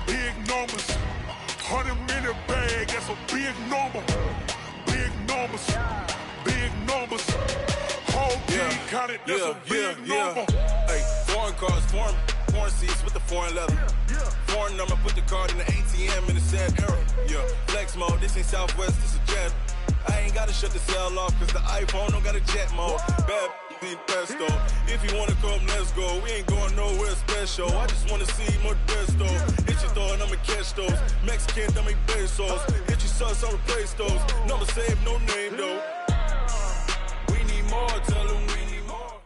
Big numbers, 100-minute bag, that's a big number. Big numbers, whole team counted, that's a big number. Hey, foreign cars, foreign seats with the foreign leather. Foreign number, put the card in the ATM in the sad era. Yeah, flex mode, this ain't Southwest, this a jet. I ain't gotta shut the cell off, cause the iPhone don't got a jet mode. Bad ain't pesto. If you wanna come, let's go. We ain't going nowhere special. I just wanna see more pesto. Hit your throw and I'ma catch those. Mexican, dummy pesos. Hit your sauce, I'll replace those. Number save, no name though. We need more, tell them we need more.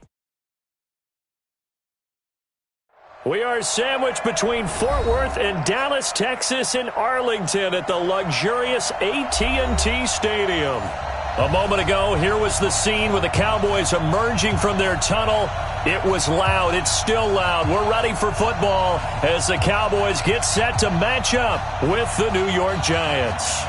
We are sandwiched between Fort Worth and Dallas, Texas, and Arlington at the luxurious AT&T Stadium. A moment ago, here was the scene with the Cowboys emerging from their tunnel. It was loud. It's still loud. We're ready for football as the Cowboys get set to match up with the New York Giants.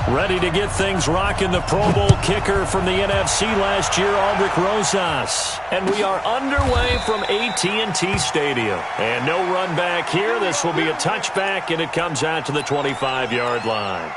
Ready to get things rocking, the Pro Bowl kicker from the NFC last year, Aldrich Rosas. And we are underway from AT&T Stadium. And no run back here. This will be a touchback, and it comes out to the 25-yard line.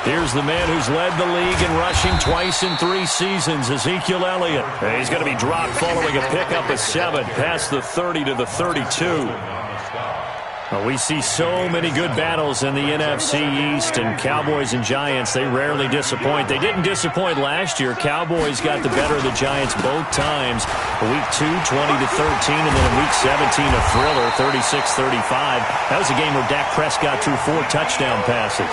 Here's the man who's led the league in rushing twice in 3 seasons, Ezekiel Elliott. And he's going to be dropped following a pickup of 7 past the 30 to the 32. We see so many good battles in the NFC East, and Cowboys and Giants, they rarely disappoint. They didn't disappoint last year. Cowboys got the better of the Giants both times. Week 2, 20 to 13, and then in Week 17, a thriller, 36-35. That was a game where Dak Prescott threw 4 touchdown passes.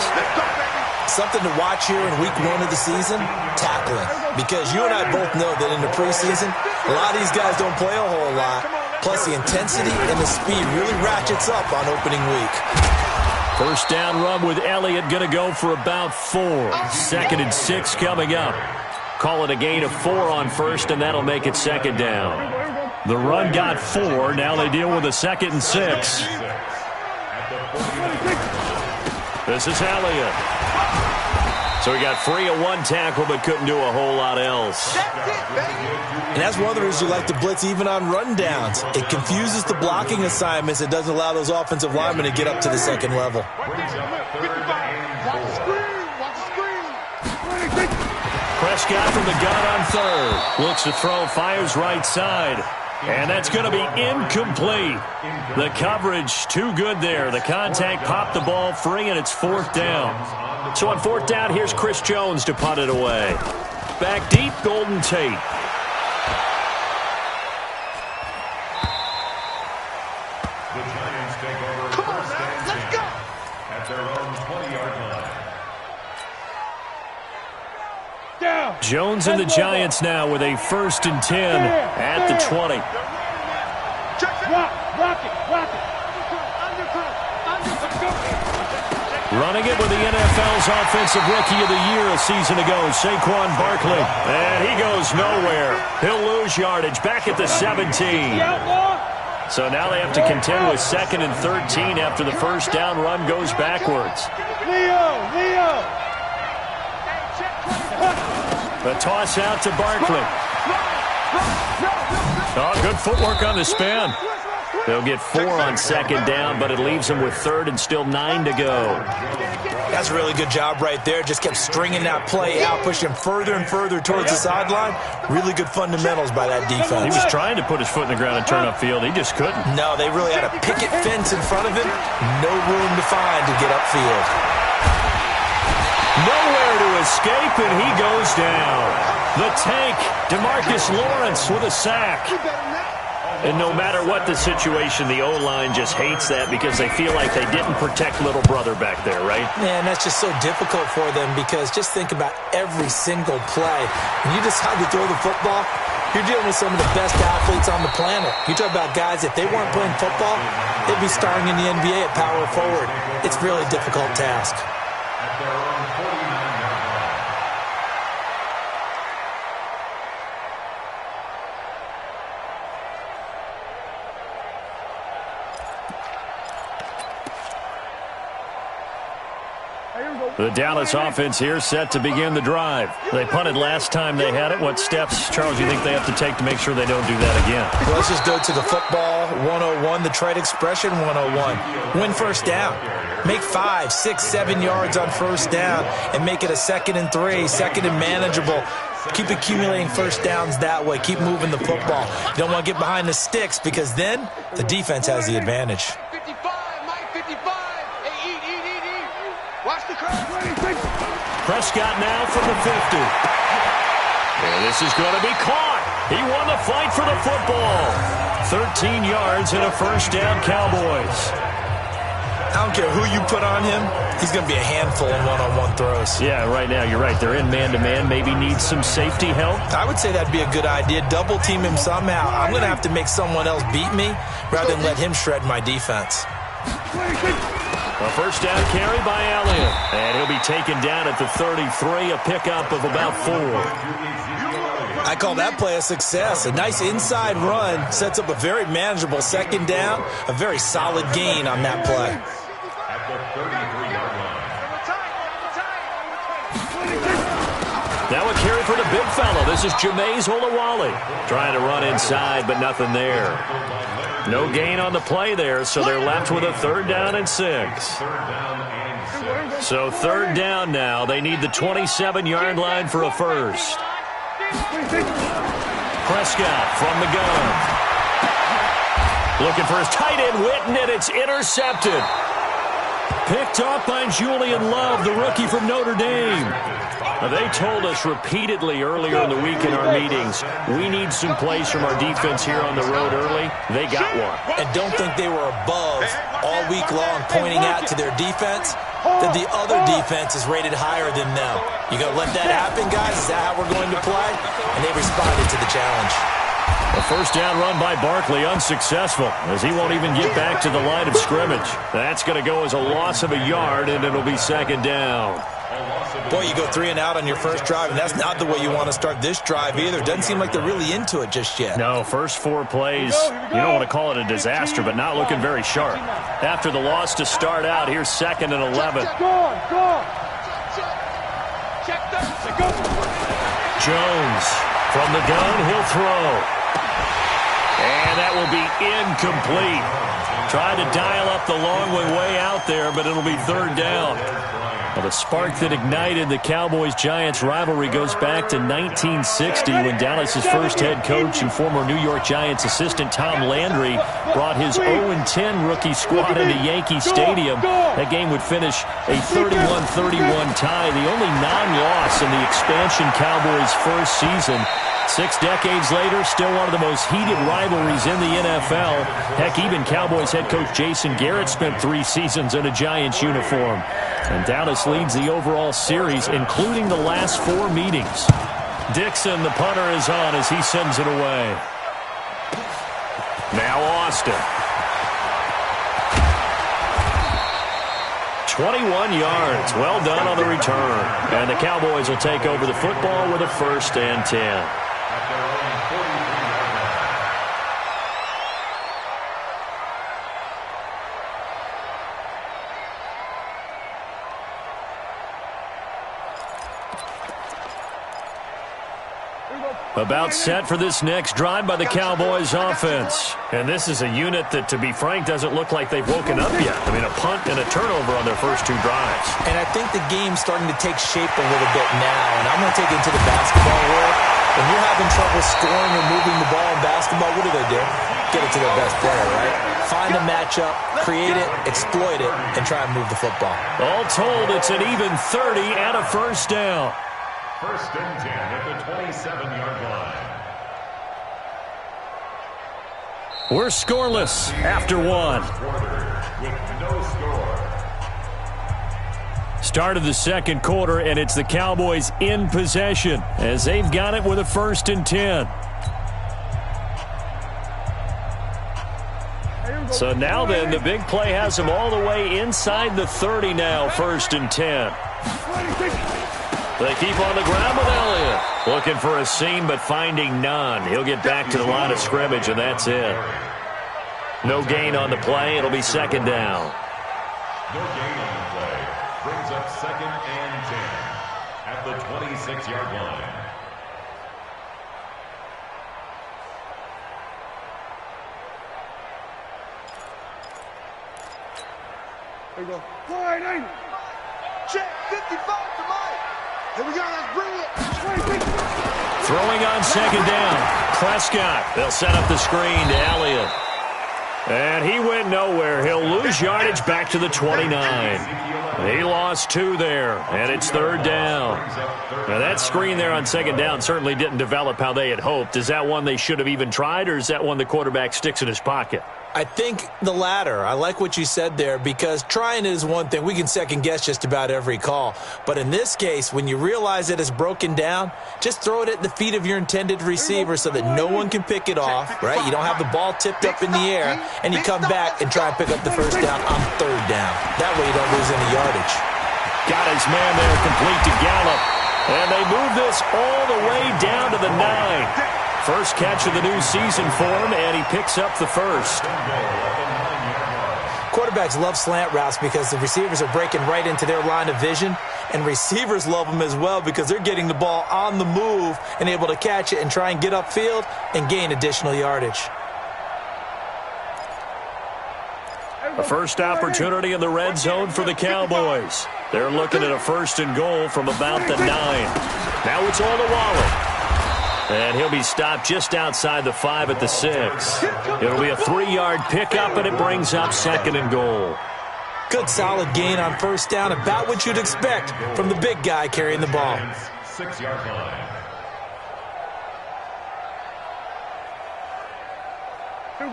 Something to watch here in Week 1 of the season, tackling. Because you and I both know that in the preseason, a lot of these guys don't play a whole lot. Plus, the intensity and the speed really ratchets up on opening week. First down run with Elliott, going to go for about 4. 2nd and 6 coming up. Call it a gain of 4 on first, and that'll make it 2nd down. The run got 4. Now they deal with a 2nd and 6. This is Elliott. So he got free of 1 tackle, but couldn't do a whole lot else. And that's one of the reasons you like to blitz even on rundowns. It confuses the blocking assignments. It doesn't allow those offensive linemen to get up to the 2nd level. Prescott from the gun on 3rd. Looks to throw, fires right side. And that's going to be incomplete. The coverage too good there. The contact popped the ball free, and it's 4th down. So on 4th down, here's Chris Jones to punt it away. Back deep, Golden Tate. The Giants take over first and 10 at their own 20-yard line. Down. Jones and the Giants now with a 1st and 10 at the 20. Rock it. Running it with the NFL's Offensive Rookie of the Year a season ago, Saquon Barkley. And he goes nowhere. He'll lose yardage back at the 17. So now they have to contend with 2nd and 13 after the first down run goes backwards. Leo. The toss out to Barkley. Oh, good footwork on the spin. They'll get 4 on second down, but it leaves them with third and still 9 to go. That's a really good job right there. Just kept stringing that play out, pushing further and further towards the sideline. Really good fundamentals by that defense. He was trying to put his foot in the ground and turn upfield. He just couldn't. No, they really had a picket fence in front of him. No room to find to get upfield. Nowhere to escape, and he goes down. The tank, DeMarcus Lawrence with a sack. And no matter what the situation, the O-line just hates that because they feel like they didn't protect little brother back there, right? Man, that's just so difficult for them because just think about every single play. When you decide to throw the football, you're dealing with some of the best athletes on the planet. You talk about guys, if they weren't playing football, they'd be starring in the NBA at power forward. It's really a difficult task. The Dallas offense here set to begin the drive. They punted last time they had it. What steps, Charles, do you think they have to take to make sure they don't do that again? Well, let's just go to the football 101, the trade expression 101. Win first down. Make 5, 6, 7 yards on first down and make it a 2nd and 3, 2nd and manageable. Keep accumulating first downs that way. Keep moving the football. You don't want to get behind the sticks because then the defense has the advantage. 55, Mike, 55. Hey, eat. Watch the crowd. Prescott now from the 50. And this is going to be caught. He won the fight for the football. 13 yards and a first down, Cowboys. I don't care who you put on him. He's going to be a handful in one-on-one throws. Yeah, right now, you're right. They're in man-to-man. Maybe needs some safety help. I would say that'd be a good idea. Double team him somehow. I'm going to have to make someone else beat me rather than let him shred my defense. A first down carry by Elliott. And he'll be taken down at the 33, a pickup of about 4. I call that play a success. A nice inside run sets up a very manageable second down. A very solid gain on that play. Now a carry for the big fella. This is Jameis Olawale. Trying to run inside, but nothing there. No gain on the play there, so they're left with a 3rd down and 6. So 3rd down now. They need the 27-yard line for a first. Prescott from the gun. Looking for his tight end, Witten, and it's intercepted. Picked up by Julian Love, the rookie from Notre Dame. Now, they told us repeatedly earlier in the week in our meetings, we need some plays from our defense here on the road early. They got one. And don't think they were above all week long pointing out to their defense that the other defense is rated higher than them. You going to let that happen, guys? Is that how we're going to play? And they responded to the challenge. A first down run by Barkley, unsuccessful, as he won't even get back to the line of scrimmage. That's going to go as a loss of a yard, and it'll be 2nd down. Boy, you go 3 and out on your first drive, and that's not the way you want to start this drive either. Doesn't seem like they're really into it just yet. No, first 4 plays, you don't want to call it a disaster, but not looking very sharp. After the loss to start out, here's 2nd and 11. Jones from the gun, he'll throw. And that will be incomplete. Tried to dial up the long way out there, but it'll be 3rd down. Well, the spark that ignited the Cowboys-Giants rivalry goes back to 1960 when Dallas's first head coach and former New York Giants assistant Tom Landry brought his 0-10 rookie squad into Yankee Stadium. That game would finish a 31-31 tie, the only non-loss in the expansion Cowboys' first season. 6 decades later, still one of the most heated rivalries in the NFL. Heck, even Cowboys head coach Jason Garrett spent 3 seasons in a Giants uniform. And Dallas leads the overall series, including the last 4 meetings. Dixon, the punter, is on as he sends it away. Now Austin. 21 yards. Well done on the return. And the Cowboys will take over the football with a 1st and 10. Here we go. About set for this next drive by the Cowboys offense. And this is a unit that, to be frank, doesn't look like they've woken up yet. I mean, a punt and a turnover on their first two drives. And I think the game's starting to take shape a little bit now. And I'm going to take it into the basketball world. When you're having trouble scoring or moving the ball in basketball, what do? Get it to their best player, right? Find a matchup, create it, exploit it, and try and move the football. All told, it's an even 30 and a first down. First and 10 at the 27-yard line. We're scoreless after one. With no score. Start of the second quarter, and it's the Cowboys in possession as they've got it with a first and 10. So now then, the big play has them all the way inside the 30 now, first and 10. They keep on the ground with Elliott. Looking for a seam, but finding none. He'll get back to the line of scrimmage, and that's it. No gain on the play. It'll be second down. No gain on the play. Brings up second and 10 at the 26-yard line. There we go. Wide, check 55 to Mike. Here we go, let's bring it. Throwing on second down. Prescott. They'll set up the screen to Elliott. And he went nowhere. He'll lose yardage back to the 29. He lost 2 there, and it's third down. Now that screen there on second down certainly didn't develop how they had hoped. Is that one they should have even tried, or is that one the quarterback sticks in his pocket? I think the latter. I like what you said there, because trying it is one thing. We can second-guess just about every call. But in this case, when you realize that it's broken down, just throw it at the feet of your intended receiver so that no one can pick it off, right? You don't have the ball tipped up in the air, and you come back and try and pick up the first down on third down. That way you don't lose any yardage. Got his man there, complete to Gallup. And they move this all the way down to the 9. First catch of the new season for him, and he picks up the first. Quarterbacks love slant routes because the receivers are breaking right into their line of vision, and receivers love them as well because they're getting the ball on the move and able to catch it and try and get upfield and gain additional yardage. A first opportunity in the red zone for the Cowboys. They're looking at a first and goal from about the 9. Now it's all to Waller. And he'll be stopped just outside the 5 at the 6. It'll be a 3-yard pickup, and it brings up second and goal. Good solid gain on first down, about what you'd expect from the big guy carrying the ball. 6-yard line.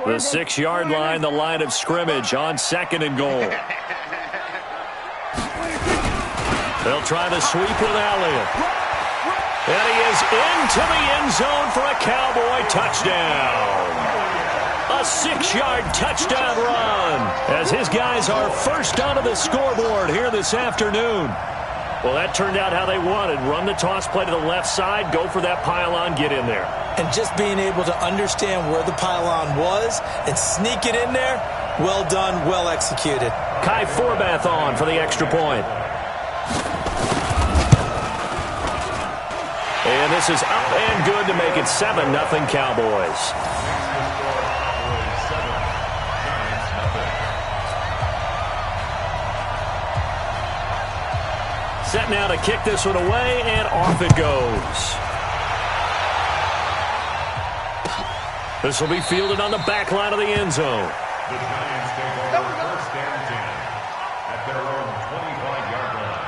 The 6-yard line, the line of scrimmage on second and goal. They'll try the sweep with Elliott. And he is into the end zone for a Cowboy touchdown. A 6-yard touchdown run as his guys are first onto the scoreboard here this afternoon. Well, that turned out how they wanted. Run the toss play to the left side, go for that pylon, get in there. And just being able to understand where the pylon was and sneak it in there, well done, well executed. Kai Forbath on for the extra point. And this is up and good to make it 7-0 Cowboys. Set now to kick this one away, and off it goes. This will be fielded on the back line of the end zone. The Giants take over first and 10 at their own 25-yard line.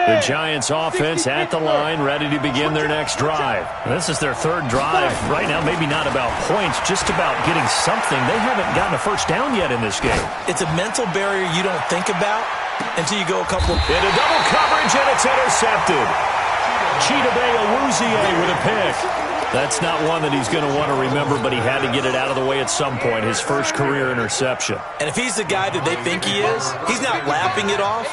The Giants offense at the line, ready to begin their next drive. This is their third drive. Right now, maybe not about points, just about getting something. They haven't gotten a first down yet in this game. It's a mental barrier you don't think about until you go a couple. Into double coverage, and it's intercepted. Chidobe Awuzie with a pick. That's not one that he's going to want to remember, but he had to get it out of the way at some point, his first career interception. And if he's the guy that they think he is, he's not lapping it off,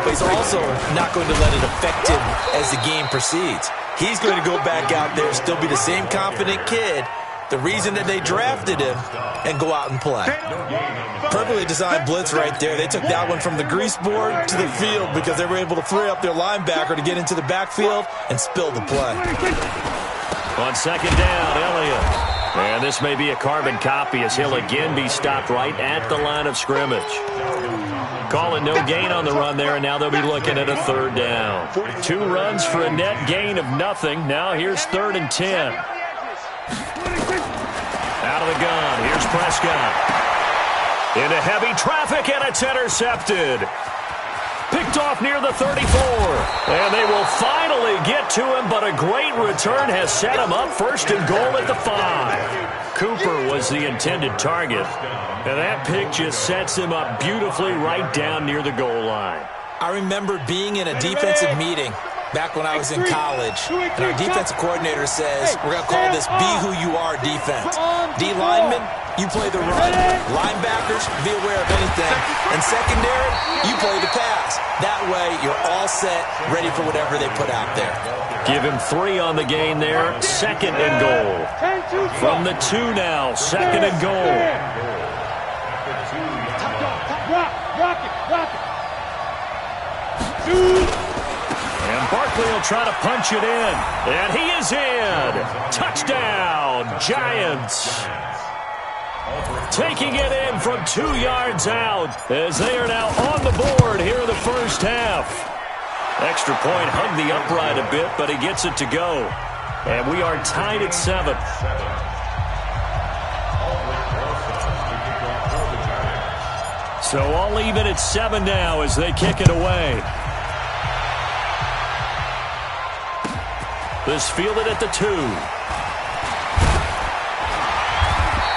but he's also not going to let it affect him as the game proceeds. He's going to go back out there, still be the same confident kid, the reason that they drafted him, and go out and play. Perfectly designed blitz right there. They took that one from the grease board to the field because they were able to free up their linebacker to get into the backfield and spill the play. On second down, Elliott. And this may be a carbon copy as he'll again be stopped right at the line of scrimmage. Calling no gain on the run there, and now they'll be looking at a third down. 2 runs for a net gain of nothing. Now here's 3rd and 10. Out of the gun, here's Prescott. Into heavy traffic, and it's intercepted. Picked off near the 34. And they will finally get to him, but a great return has set him up 1st and goal at the 5. Cooper was the intended target. And that pick just sets him up beautifully right down near the goal line. I remember being in a defensive meeting back when I was in college, and our defensive coordinator says, we're going to call this Be Who You Are defense. D linemen, you play the run. Linebackers, be aware of anything. And secondary, you play the pass. That way, you're all set, ready for whatever they put out there. Give him 3 on the gain there. 2nd and goal. From the 2 now, 2nd and goal. Rock it. And Barkley will try to punch it in. And he is in. Touchdown, Giants. Taking it in from 2 yards out as they are now on the board here in the first half. Extra point hugged the upright a bit, but he gets it to go. And we are tied at 7. So all even at 7 now as they kick it away. This fielded at the 2.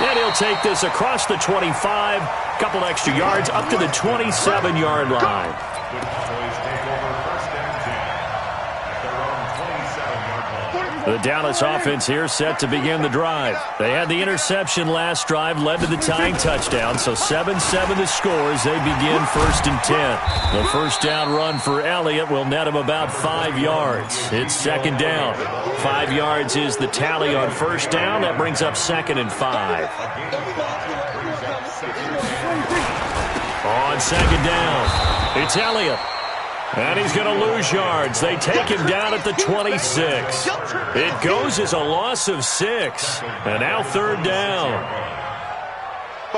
And he'll take this across the 25. Couple extra yards up to the 27-yard line. The Dallas offense here set to begin the drive. They had the interception last drive, led to the tying touchdown, so 7-7 the score as they begin 1st and 10. The first down run for Elliott will net him about 5 yards. It's 2nd down. 5 yards is the tally on 1st down. That brings up 2nd and 5. On 2nd down, it's Elliott. And he's going to lose yards. They take him down at the 26. It goes as a loss of 6. And now 3rd down.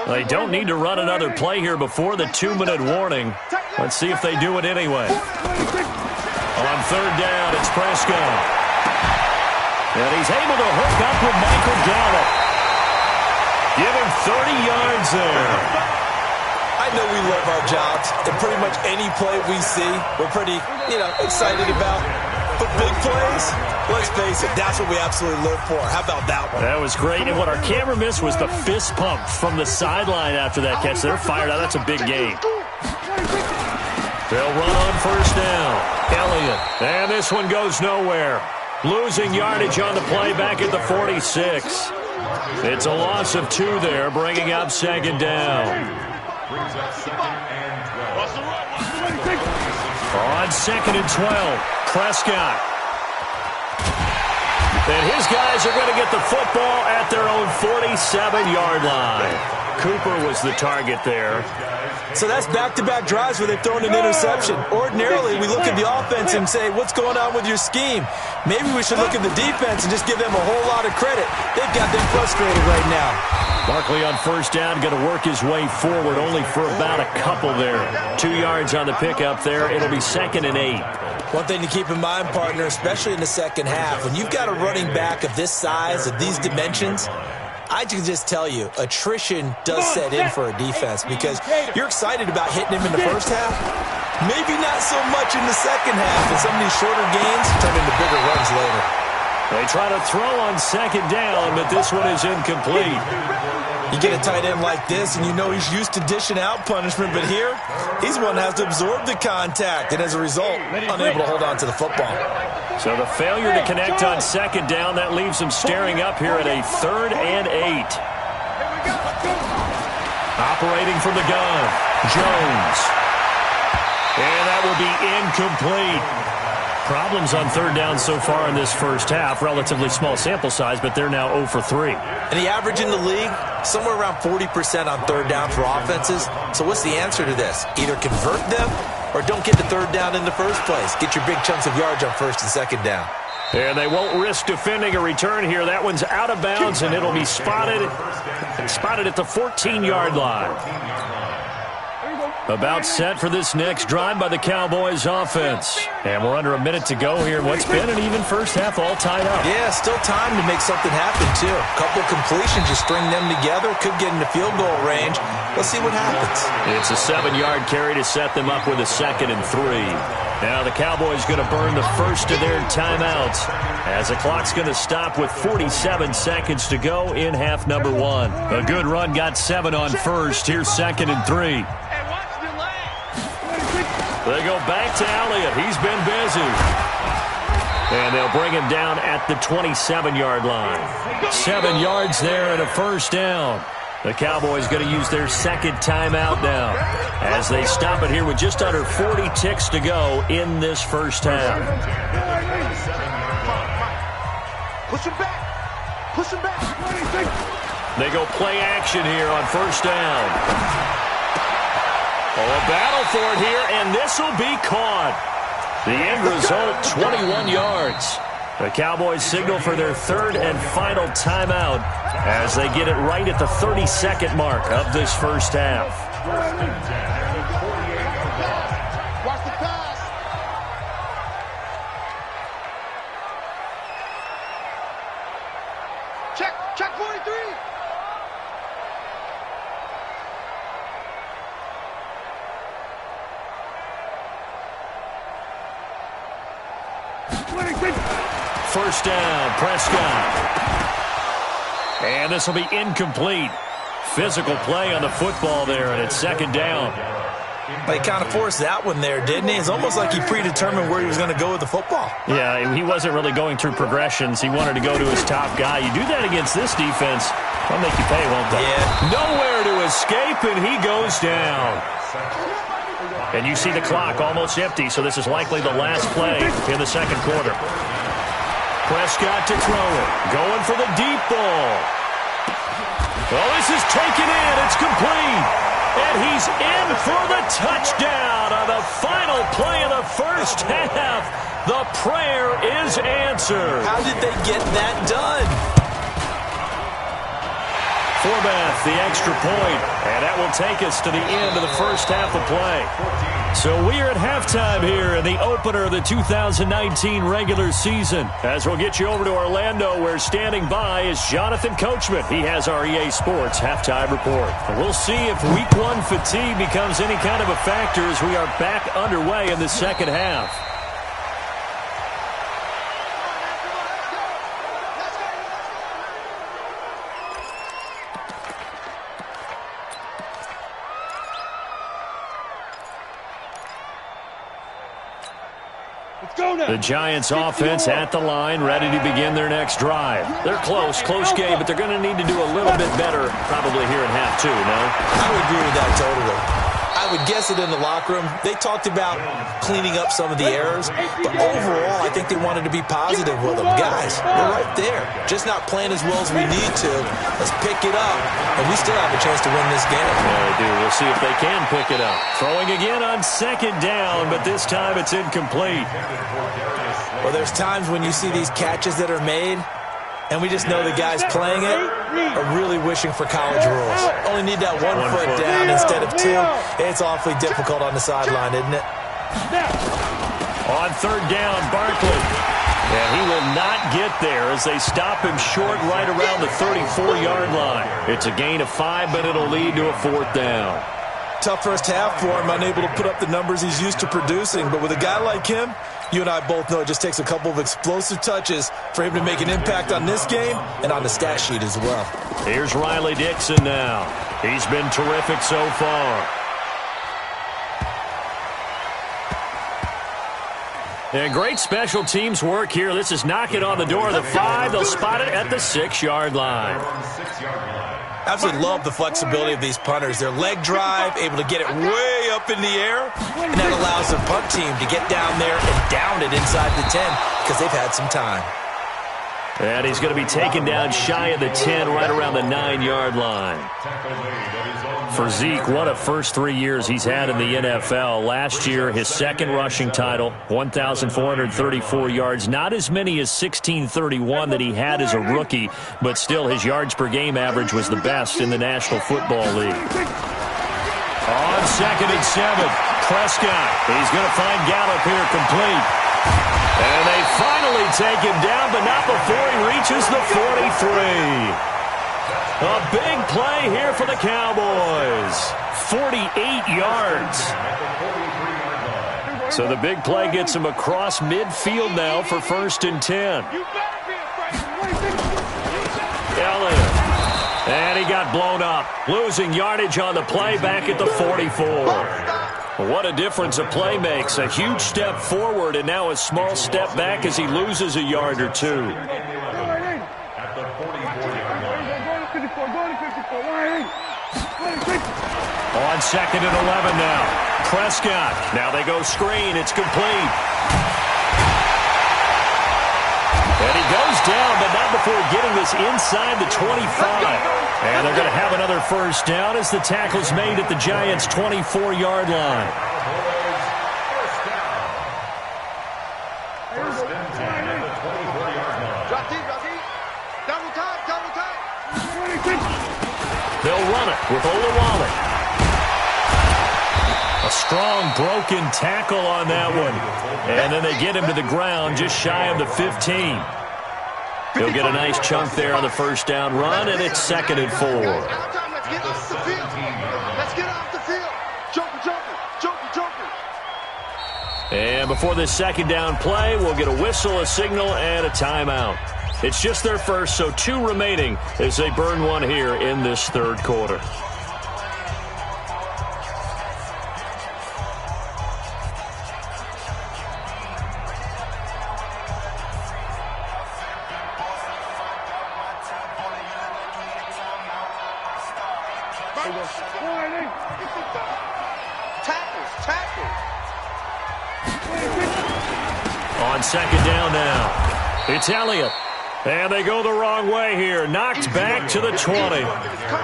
They don't need to run another play here before the 2-minute warning. Let's see if they do it anyway. On 3rd down, it's Prescott. And he's able to hook up with Michael Gallup. Give him 30 yards there. I know we love our jobs, and pretty much any play we see, we're pretty, excited about. But big plays, let's face it, that's what we absolutely live for. How about that one? That was great, and what our camera missed was the fist pump from the sideline after that catch. They're fired out. That's a big gain. They'll run on 1st down. Elliott, and this one goes nowhere. Losing yardage on the play back at the 46. It's a loss of 2 there, bringing up 2nd down. Brings up 2nd and 12. On 2nd and 12, Prescott. And his guys are going to get the football at their own 47-yard line. Cooper was the target there. So that's back-to-back drives where they've thrown an interception. Ordinarily, we look at the offense and say, what's going on with your scheme? Maybe we should look at the defense and just give them a whole lot of credit. They've got them frustrated right now. Barkley on 1st down, going to work his way forward, only for about a couple there. 2 yards on the pickup there. It'll be 2nd and 8. One thing to keep in mind, partner, especially in the second half, when you've got a running back of this size, of these dimensions, I can just tell you, attrition does set in for a defense because you're excited about hitting him in the first half. Maybe not so much in the second half, and some of these shorter gains turn into bigger runs later. They try to throw on 2nd down, but this one is incomplete. You get a tight end like this, and you know he's used to dishing out punishment, but here, he's one that has to absorb the contact, and as a result, unable to hold on to the football. So the failure to connect on 2nd down, that leaves him staring up here at a 3rd and 8. Operating from the gun, Jones. And that will be incomplete. Problems on third down so far in this first half. Relatively small sample size, but they're now 0 for 3. And the average in the league, somewhere around 40% on third down for offenses. So what's the answer to this? Either convert them or don't get the third down in the first place. Get your big chunks of yards on first and second down. And they won't risk defending a return here. That one's out of bounds, and it'll be spotted at the 14-yard line. About set for this next drive by the Cowboys offense. And we're under a minute to go here. What's been an even first half, all tied up. Yeah, still time to make something happen, too. A couple completions, you string them together, could get into field goal range. Let's see what happens. It's a 7-yard carry to set them up with a 2nd and 3. Now the Cowboys going to burn the first of their timeouts as the clock's going to stop with 47 seconds to go in half number 1. A good run got 7 on first. Here's 2nd and 3. They go back to Elliott. He's been busy. And they'll bring him down at the 27-yard line. 7 yards there and a first down. The Cowboys going to use their second timeout now as they stop it here with just under 40 ticks to go in this first half. Push him back. Push him back. They go play action here on first down. Oh, a battle for it here, and this will be caught. The end result, 21 yards. The Cowboys signal for their third and final timeout as they get it right at the 30-second mark of this first half. Watch the pass. Check 43. First down, Prescott. And this will be incomplete. Physical play on the football there, and it's 2nd down. But he kind of forced that one there, didn't he? It's almost like he predetermined where he was going to go with the football. Yeah, he wasn't really going through progressions. He wanted to go to his top guy. You do that against this defense, they'll make you pay, won't they? Yeah. Nowhere to escape, and he goes down. And you see the clock almost empty, so this is likely the last play in the second quarter. Prescott to throw it. Going for the deep ball. Well, this is taken in. It's complete. And he's in for the touchdown on the final play of the first half. The prayer is answered. How did they get that done? Forbath, the extra point, and that will take us to the end of the first half of play. So we are at halftime here in the opener of the 2019 regular season. As we'll get you over to Orlando, where standing by is Jonathan Coachman. He has our EA Sports halftime report. And we'll see if Week 1 fatigue becomes any kind of a factor as we are back underway in the second half. The Giants offense at the line, ready to begin their next drive. They're close game, but they're going to need to do a little bit better probably here in half 2, no? I would agree with that totally. I would guess it in the locker room. They talked about cleaning up some of the errors, but overall, I think they wanted to be positive with them. Guys, we're right there. Just not playing as well as we need to. Let's pick it up, and we still have a chance to win this game. Yeah, they do. We'll see if they can pick it up. Throwing again on 2nd down, but this time it's incomplete. Well, there's times when you see these catches that are made, and we just know the guys playing it are really wishing for college rules. Only need that one foot down instead of 2. It's awfully difficult on the sideline, isn't it? On 3rd down, Barkley. And he will not get there as they stop him short right around the 34-yard line. It's a gain of 5, but it'll lead to a 4th down. Tough first half for him, unable to put up the numbers he's used to producing. But with a guy like him, you and I both know it just takes a couple of explosive touches for him to make an impact on this game and on the stat sheet as well. Here's Riley Dixon now. He's been terrific so far. And great special teams work here. This is knocking on the door of the 5. They'll spot it at the 6-yard line. Absolutely love the flexibility of these punters. Their leg drive, able to get it way up in the air, and that allows the punt team to get down there and down it inside the 10 because they've had some time. And he's going to be taken down shy of the 10, right around the 9-yard line. For Zeke, what a first 3 years he's had in the NFL. Last year, his second rushing title, 1,434 yards. Not as many as 1,631 that he had as a rookie, but still his yards per game average was the best in the National Football League. On 2nd and 7, Prescott. He's going to find Gallup here complete. And they finally take him down, but not before he reaches the 43. A big play here for the Cowboys. 48 yards. So the big play gets him across midfield now for 1st and 10. Elliott. And he got blown up. Losing yardage on the play back at the 44. What a difference a play makes. A huge step forward and now a small step back as he loses a yard or two. On 2nd and 11 now. Prescott. Now they go screen. It's complete. And he goes down, but not before getting this inside the 25. And they're going to have another first down as the tackle's made at the Giants' 24-yard line. First and 10 at the 24-yard line. Double time. They'll run it with Olawale. A strong broken tackle on that one. And then they get him to the ground just shy of the 15. He'll get a nice chunk there on the first down run, and it's 2nd and 4. Let's get off the field. Let's get off the field. Joker. And before this second down play, we'll get a whistle, a signal, and a timeout. It's just their first, so 2 remaining as they burn one here in this third quarter. On 2nd down now, it's Elliott. And they go the wrong way here. Knocked back to the 20.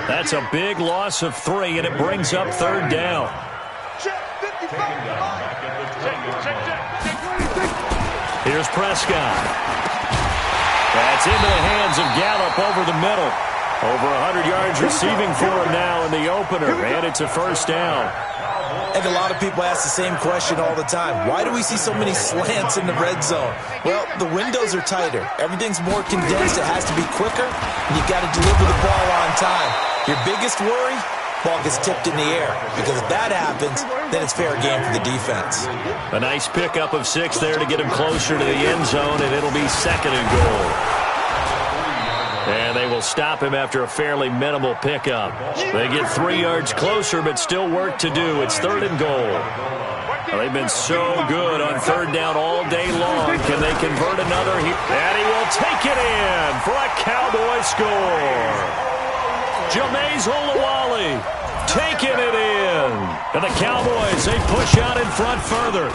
That's a big loss of 3, and it brings up 3rd down. Here's Prescott. That's into the hands of Gallup over the middle. Over 100 yards receiving for him now in the opener, and it's a first down. I think a lot of people ask the same question all the time. Why do we see so many slants in the red zone? Well, the windows are tighter. Everything's more condensed. It has to be quicker, and you've got to deliver the ball on time. Your biggest worry? Ball gets tipped in the air, because if that happens, then it's fair game for the defense. A nice pickup of 6 there to get him closer to the end zone, and it'll be 2nd and goal. And they will stop him after a fairly minimal pickup. They get 3 yards closer, but still work to do. It's 3rd and goal. Well, they've been so good on 3rd down all day long. Can they convert another here? And he will take it in for a Cowboy score. Jameis Olawale taking it in. And the Cowboys, they push out in front further.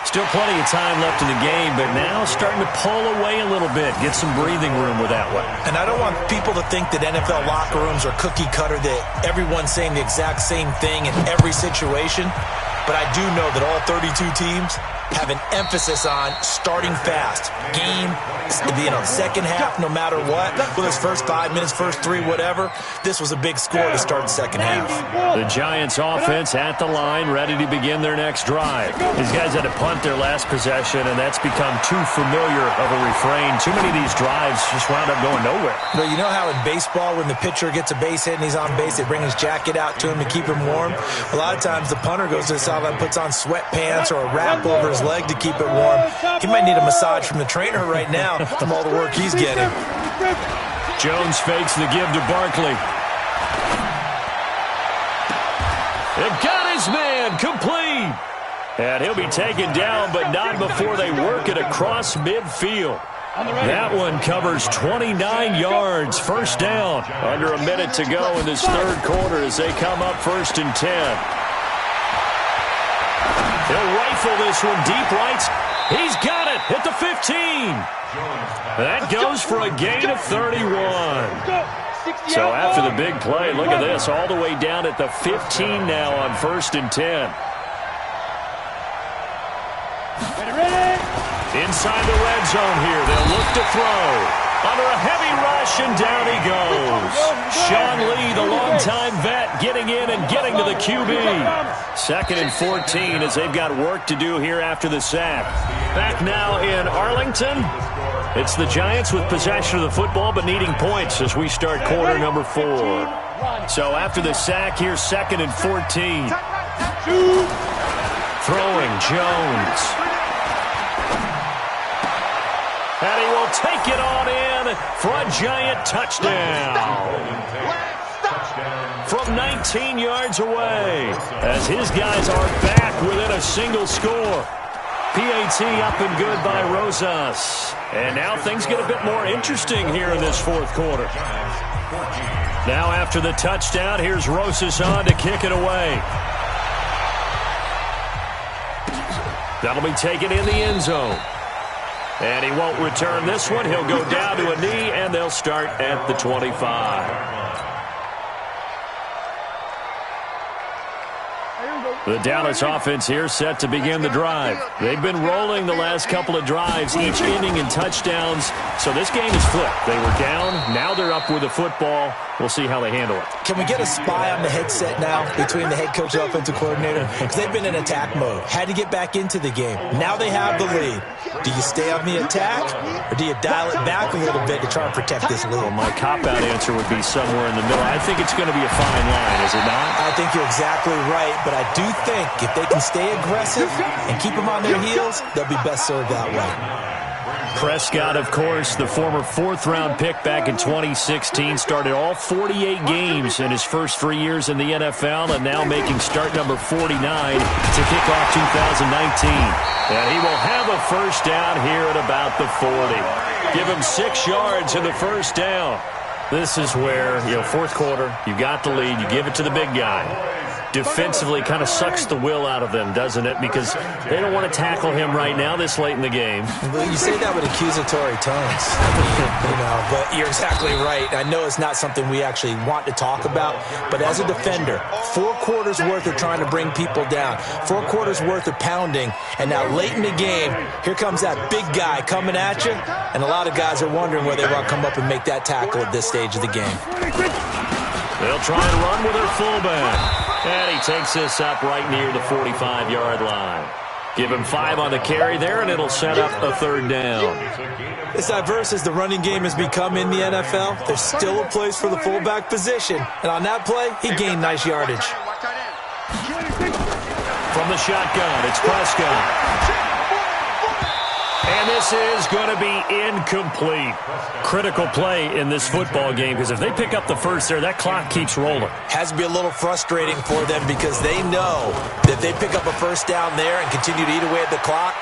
Still plenty of time left in the game, but now starting to pull away a little bit, get some breathing room with that one. And I don't want people to think that NFL locker rooms are cookie cutter, that everyone's saying the exact same thing in every situation. But I do know that all 32 teams have an emphasis on starting fast. Game, second half, no matter what. Whether it's first 5 minutes, first 3, whatever. This was a big score to start the second half. The Giants offense at the line, ready to begin their next drive. These guys had to punt their last possession, and that's become too familiar of a refrain. Too many of these drives just wound up going nowhere. But you know how in baseball, when the pitcher gets a base hit and he's on base, they bring his jacket out to him to keep him warm? A lot of times the punter goes to the sideline, puts on sweatpants or a wrap over his leg to keep it warm. He might need a massage from the trainer right now from all the work he's getting. Jones fakes the give to Barkley. It got his man complete. And he'll be taken down, but not before they work it across midfield. That one covers 29 yards. First down. Under a minute to go in this third quarter as they come up 1st and 10. He'll rifle this one deep right. He's got it at the 15. That goes for a gain of 31. So after the big play, look at this, all the way down at the 15 now on 1st and 10. Inside the red zone here, they'll look to throw. Under a heavy rush, and down he goes. Sean Lee, the longtime vet, getting in and getting to the QB. 2nd and 14 as they've got work to do here after the sack. Back now in Arlington. It's the Giants with possession of the football but needing points as we start quarter number 4. So after the sack, here's 2nd and 14. Throwing Jones. And he will take it on in for a Giant touchdown. From 19 yards away as his guys are back within a single score. PAT up and good by Rosas. And now things get a bit more interesting here in this 4th quarter. Now after the touchdown, here's Rosas on to kick it away. That'll be taken in the end zone. And he won't return this one. He'll go down to a knee, and they'll start at the 25. The Dallas offense here set to begin the drive. They've been rolling the last couple of drives, each ending in touchdowns. So this game is flipped. They were down. Now they're up with the football. We'll see how they handle it. Can we get a spy on the headset now between the head coach and offensive coordinator? Because they've been in attack mode. Had to get back into the game. Now they have the lead. Do you stay on the attack, or do you dial it back a little bit to try and protect this lead? Well, my cop-out answer would be somewhere in the middle. I think it's going to be a fine line, is it not? I think you're exactly right, but I do think if they can stay aggressive and keep them on their heels, they'll be best served that way. Prescott, of course, the former 4th-round pick back in 2016, started all 48 games in his first 3 years in the NFL, and now making start number 49 to kick off 2019. And he will have a first down here at about the 40. Give him 6 yards in the first down. This is where, 4th quarter, you got the lead, you give it to the big guy. Defensively kind of sucks the will out of them, doesn't it? Because they don't want to tackle him right now this late in the game. Well, you say that with accusatory tones. But you're exactly right. I know it's not something we actually want to talk about, but as a defender, 4 quarters worth of trying to bring people down, 4 quarters worth of pounding, and now late in the game, here comes that big guy coming at you, and a lot of guys are wondering whether they want to come up and make that tackle at this stage of the game. They'll try and run with their fullback. And he takes this up right near the 45-yard line. Give him 5 on the carry there, and it'll set up a 3rd down. As diverse as the running game has become in the NFL, there's still a place for the fullback position. And on that play, he gained nice yardage. From the shotgun, it's Prescott. And this is going to be incomplete. Critical play in this football game, because if they pick up the first there, that clock keeps rolling. Has to be a little frustrating for them because they know that if they pick up a first down there and continue to eat away at the clock,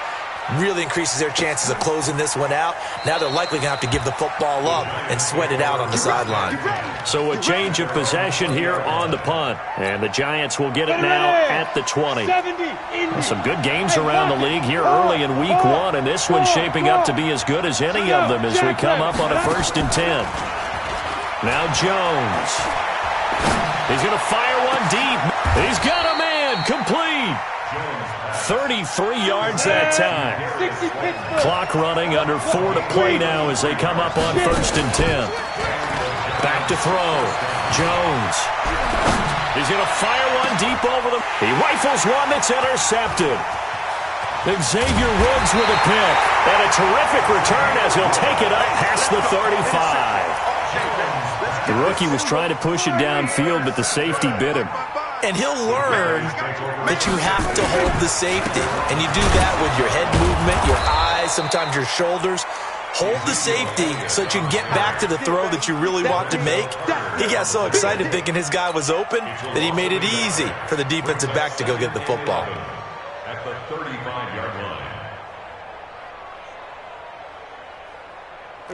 really increases their chances of closing this one out. Now they're likely going to have to give the football up and sweat it out on the sideline. So a change of possession here on the punt. And the Giants will get it now at the 20. Some good games around the league here early in week 1, and this one's shaping up to be as good as any of them as we come up on a 1st and 10. Now Jones. He's going to fire one deep. He's got a man. Complete. 33 yards that time. Clock running, under 4 to play now as they come up on 1st and 10. Back to throw. Jones. He's going to fire one deep over them. He rifles one that's intercepted. Xavier Woods with a pick. And a terrific return as he'll take it up past the 35. The rookie was trying to push it downfield, but the safety bit him. And he'll learn that you have to hold the safety. And you do that with your head movement, your eyes, sometimes your shoulders. Hold the safety so that you can get back to the throw that you really want to make. He got so excited thinking his guy was open that he made it easy for the defensive back to go get the football. At the 35-yard line.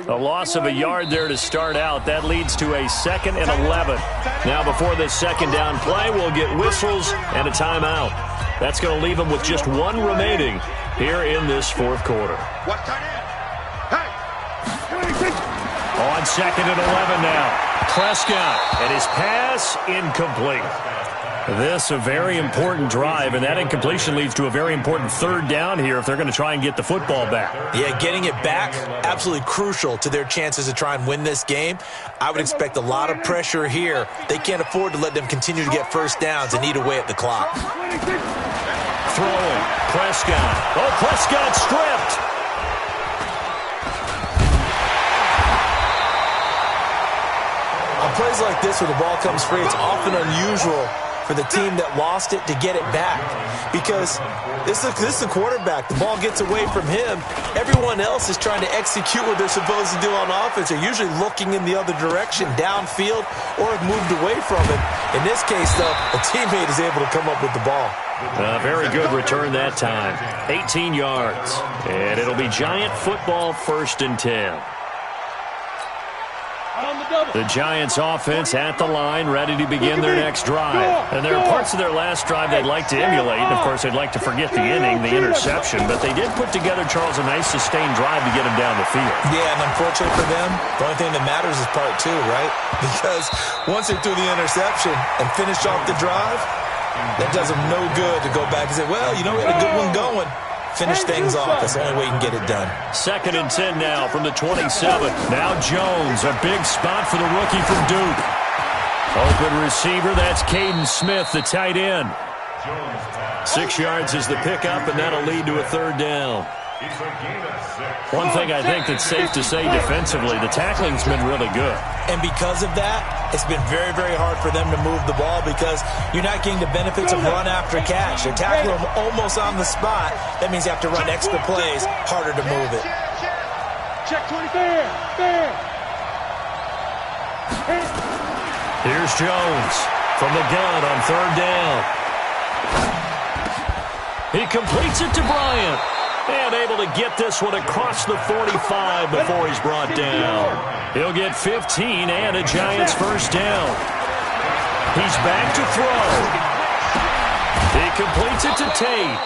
A loss of a yard there to start out. That leads to a 2nd and 11. Now before this second down play, we'll get whistles and a timeout. That's going to leave them with just one remaining here in this fourth quarter. On 2nd and 11 now. Prescott, and his pass incomplete. This a very important drive, and that incompletion leads to a very important third down here if they're going to try and get the football back. Yeah, getting it back, absolutely crucial to their chances to try and win this game. I would expect a lot of pressure here. They can't afford to let them continue to get first downs and eat away at the clock. Throwing, Prescott. Oh, Prescott stripped. On plays like this where the ball comes free, it's often unusual for the team that lost it to get it back, because this is the quarterback. The ball gets away from him. Everyone else is trying to execute what they're supposed to do on offense. They're usually looking in the other direction, downfield, or have moved away from him. In this case, though, a teammate is able to come up with the ball. Very good return that time. 18 yards. And it'll be Giant football, 1st and 10. The Giants offense at the line, ready to begin their next drive. And there are parts of their last drive they'd like to emulate. And, of course, they'd like to forget the inning, the interception. But they did put together, Charles, a nice sustained drive to get him down the field. Yeah, and unfortunately for them, the only thing that matters is part 2, right? Because once they threw the interception and finished off the drive, that does them no good to go back and say, well, you know, we had a good one going. Finish things off. That's the only way you can get it done. 2nd and 10 now from the 27. Now Jones, a big spot for the rookie from Duke. Open receiver, that's Caden Smith, the tight end. 6 yards is the pickup, and that'll lead to a third down. One thing I think that's safe to say defensively, the tackling's been really good. And because of that, it's been very, very hard for them to move the ball because you're not getting the benefits of run after catch. You're tackling them almost on the spot. That means you have to run extra plays, harder to move it. Check 20 there. Here's Jones from the gun on 3rd down. He completes it to Bryant. And able to get this one across the 45 before he's brought down. He'll get 15 and a Giants first down. He's back to throw. He completes it to Tate.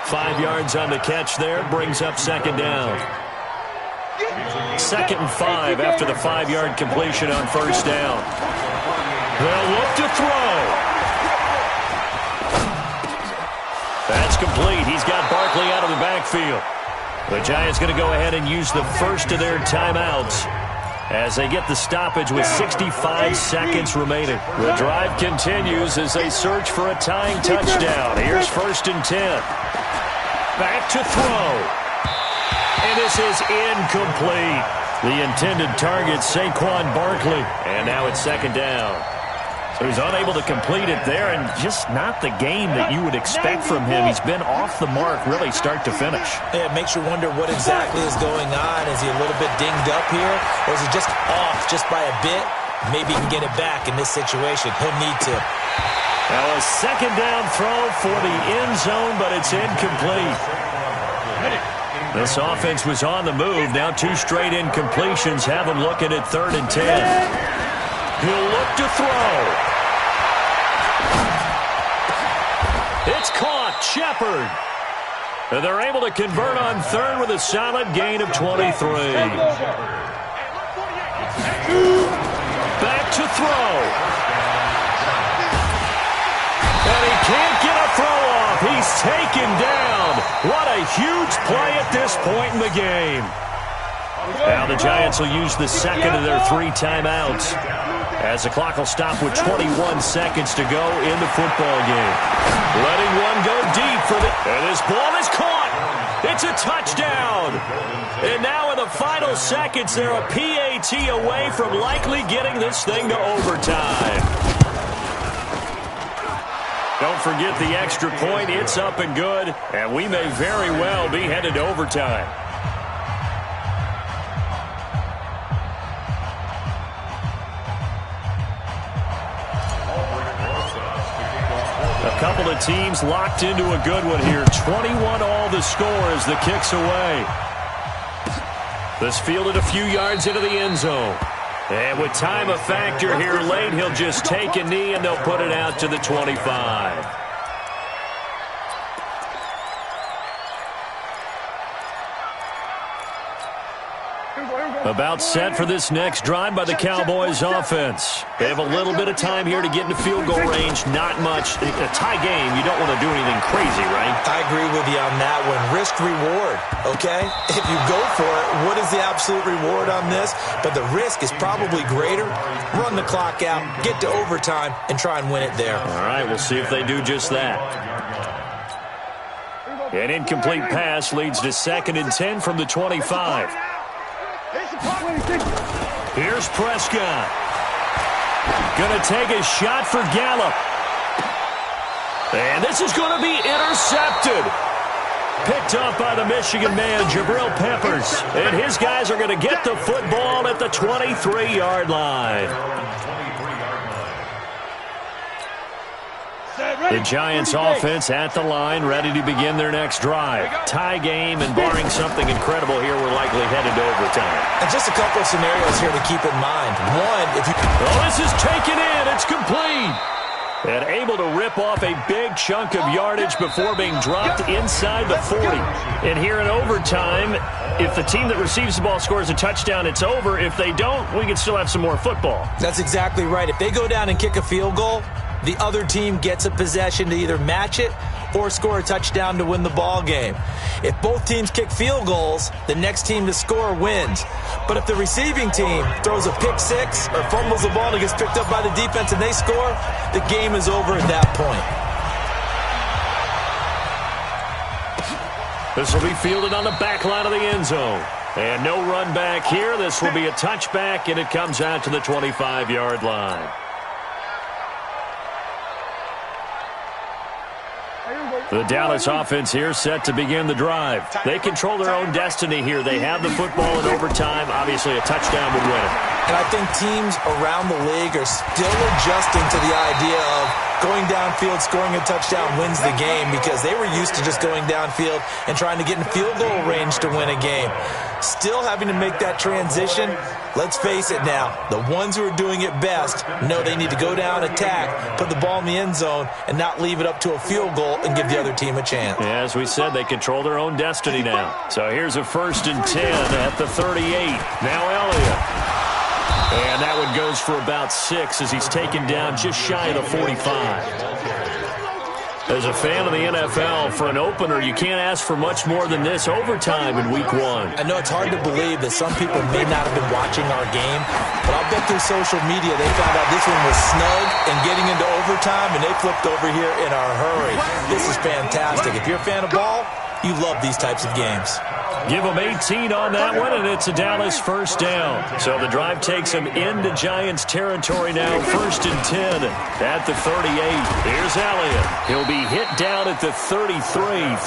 5 yards on the catch there, brings up 2nd down. 2nd and 5 after the 5-yard completion on 1st down. They'll look to throw. That's complete. He's got Barkley out of the backfield. The Giants going to go ahead and use the first of their timeouts as they get the stoppage with 65 seconds remaining. The drive continues as they search for a tying touchdown. Here's 1st and 10. Back to throw. And this is incomplete. The intended target, Saquon Barkley. And now it's 2nd down. So he's unable to complete it there, and just not the game that you would expect from him. He's been off the mark really start to finish. Yeah, it makes you wonder what exactly is going on. Is he a little bit dinged up here, or is he just off just by a bit? Maybe he can get it back in this situation. He'll need to. Now a 2nd down throw for the end zone, but it's incomplete. This offense was on the move. Now 2 straight incompletions have him looking at 3rd and 10. He'll look to throw. It's caught. Shepard. And they're able to convert on 3rd with a solid gain of 23. Back to throw. And he can't get a throw off. He's taken down. What a huge play at this point in the game. Now the Giants will use the 2nd of their 3 timeouts, as the clock will stop with 21 seconds to go in the football game. Letting one go deep for the... And this ball is caught. It's a touchdown. And now in the final seconds, they're a PAT away from likely getting this thing to overtime. Don't forget the extra point. It's up and good. And we may very well be headed to overtime. A couple of teams locked into a good one here. 21 all the score as the kick's away. This fielded a few yards into the end zone. And with time a factor here late, he'll just take a knee and they'll put it out to the 25. About set for this next drive by the Cowboys offense. They have a little bit of time here to get into field goal range. Not much. In a tie game, you don't want to do anything crazy, right? I agree with you on that one. Risk-reward, okay? If you go for it, what is the absolute reward on this? But the risk is probably greater. Run the clock out, get to overtime, and try and win it there. All right, we'll see if they do just that. An incomplete pass leads to 2nd and 10 from the 25. Here's Prescott. Going to take a shot for Gallup. And this is going to be intercepted. Picked up by the Michigan man, Jabril Peppers. And his guys are going to get the football at the 23-yard line. The Giants offense at the line, ready to begin their next drive. Tie game, and barring something incredible here, we're likely headed to overtime. And just a couple of scenarios here to keep in mind. One, if you... Oh, this is taken in. It's complete. And able to rip off a big chunk of yardage before being dropped inside the 40. And here in overtime, if the team that receives the ball scores a touchdown, it's over. If they don't, we can still have some more football. That's exactly right. If they go down and kick a field goal, the other team gets a possession to either match it or score a touchdown to win the ball game. If both teams kick field goals, the next team to score wins. But if the receiving team throws a pick six or fumbles the ball and it gets picked up by the defense and they score, the game is over at that point. This will be fielded on the back line of the end zone. And no run back here. This will be a touchback, and it comes out to the 25-yard line. The Dallas offense here set to begin the drive. They control their own destiny here. They have the football in overtime. Obviously, a touchdown would win it. And I think teams around the league are still adjusting to the idea of going downfield, scoring a touchdown wins the game, because they were used to just going downfield and trying to get in field goal range to win a game. Still having to make that transition. Let's face it now, the ones who are doing it best know they need to go down, attack, put the ball in the end zone, and not leave it up to a field goal and give the other team a chance. Yeah, as we said, they control their own destiny now. So here's a 1st and 10 at the 38. Now Elliott. And that one goes for about 6 as he's taken down just shy of the 45. As a fan of the NFL, for an opener, you can't ask for much more than this overtime in Week 1. I know it's hard to believe that some people may not have been watching our game, but I'll bet through social media they found out this one was snug and getting into overtime, and they flipped over here in a hurry. This is fantastic. If you're a fan of ball, you love these types of games. Give them 18 on that one, and it's a Dallas 1st down. So the drive takes them into Giants territory now, 1st and 10 at the 38. Here's Elliott. He'll be hit down at the 33,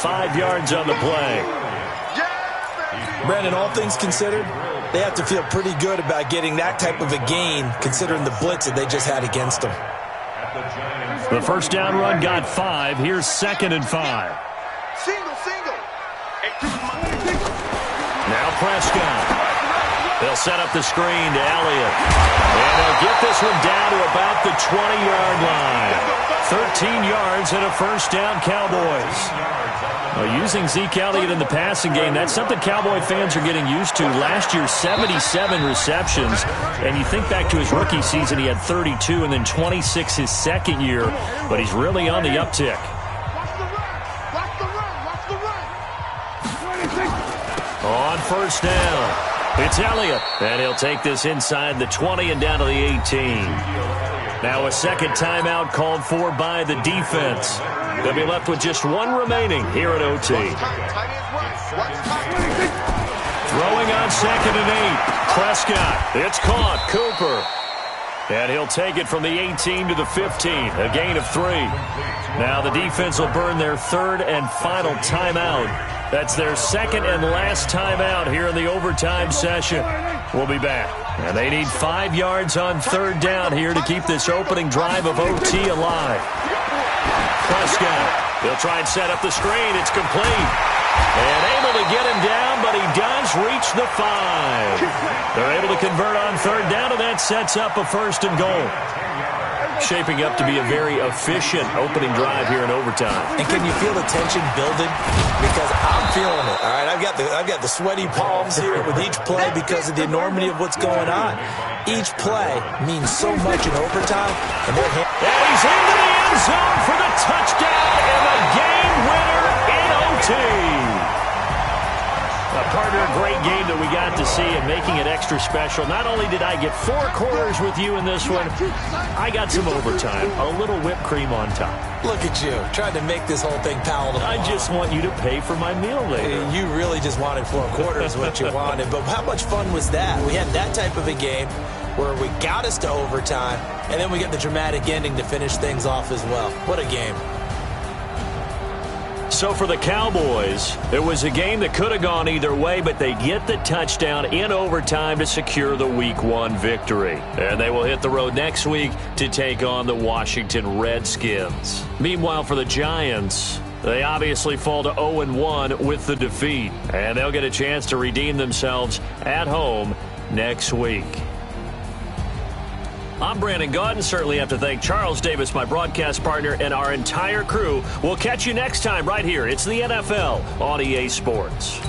5 yards on the play. Brandon, all things considered, they have to feel pretty good about getting that type of a gain, considering the blitz that they just had against them. The 1st down run got 5. Here's 2nd and 5. Single. Now Prescott. They'll set up the screen to Elliott. And they'll get this one down to about the 20-yard line. 13 yards and a 1st down, Cowboys. Well, using Zeke Elliott in the passing game, that's something Cowboy fans are getting used to. Last year, 77 receptions. And you think back to his rookie season, he had 32 and then 26 his 2nd year. But he's really on the uptick. On 1st down, it's Elliott, and he'll take this inside the 20 and down to the 18. Now a 2nd timeout called for by the defense. They'll be left with just one remaining here at OT. Throwing on 2nd and 8, Prescott. It's caught, Cooper. And he'll take it from the 18 to the 15, a gain of 3. Now the defense will burn their 3rd and final timeout. That's their 2nd and last timeout here in the overtime session. We'll be back. And they need 5 yards on 3rd down here to keep this opening drive of OT alive. Prescott He'll try and set up the screen. It's complete. And able to get him down, but he does reach the 5. They're able to convert on third down, and that sets up a 1st and goal. Shaping up to be a very efficient opening drive here in overtime. And can you feel the tension building? Because I'm feeling it. All right, I've got the sweaty palms here with each play because of the enormity of what's going on. Each play means so much in overtime. And he's into the end zone for the touchdown and the game winner in OT. Partner, a great game that we got to see and making it extra special. Not only did I get 4 quarters with you in this one, I got some overtime, a little whipped cream on top. Look at you, trying to make this whole thing palatable. I just want you to pay for my meal later. You really just wanted 4 quarters, what you wanted. But how much fun was that? We had that type of a game where we got us to overtime, and then we get the dramatic ending to finish things off as well. What a game. So for the Cowboys, it was a game that could have gone either way, but they get the touchdown in overtime to secure the Week 1 victory. And they will hit the road next week to take on the Washington Redskins. Meanwhile, for the Giants, they obviously fall to 0-1 with the defeat. And they'll get a chance to redeem themselves at home next week. I'm Brandon Gaudin. Certainly have to thank Charles Davis, my broadcast partner, and our entire crew. We'll catch you next time right here. It's the NFL on EA Sports.